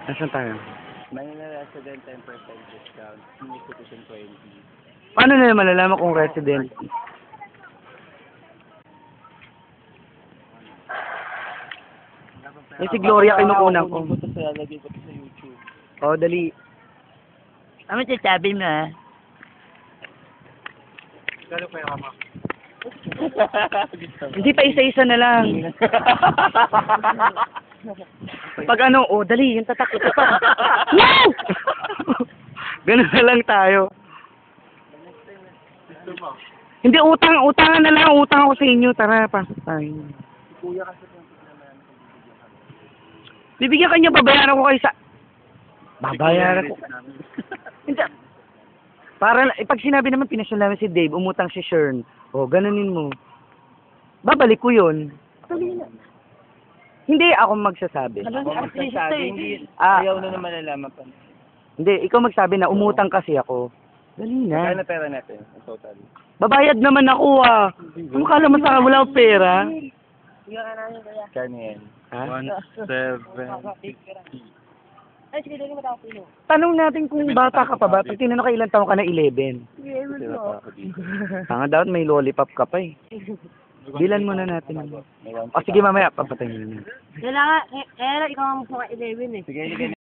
Nasaan tayo? Manila resident 10% discount. Senior citizen 20. Paano na malalaman kung resident? Eh, si Gloria kinukunan ko. Kunin ko to sa lagay ko to sa YouTube. Oh, dali. Ano sasabi mo, ha? Gano'n pa yung ama? Hindi pa isa-isa na lang. Pag ano, oh, dali, yung tatak. No! Ganun na lang tayo. Gusto mo? Hindi, utangan na lang. Utang ako sa inyo. Tara, pasok tayo. Kuya kasi kung naman Bibigyan ka niya, babayaran ko kayo sa... Babayaran ko. Hindi. Para, pag sinabi naman, pinasyon namin si Dave, umutang si Shern. O, ganunin mo. Babalik ko yun. Hindi, ako magsasabi. Ako magsasabi, hindi. Ah. Ayaw na naman nalaman pa. Hindi, ikaw magsabi na umutang kasi ako. Dali na. Kaya na pera natin, ang total. Babayad naman ako ah. Ano kala mo sa akin, wala akong pera? Kaya yan. Ha? 1,750. Tanong natin kung bata ka pa ba? Pag tinanong ka ilang taon ka na 11. Sira pa ako dito. Tanga dapat may lollipop ka pa eh. Bilan muna natin. May one- O sige mamaya, papatayin mo na. Kailangan, ikaw ang mukhang 11 eh. Sige,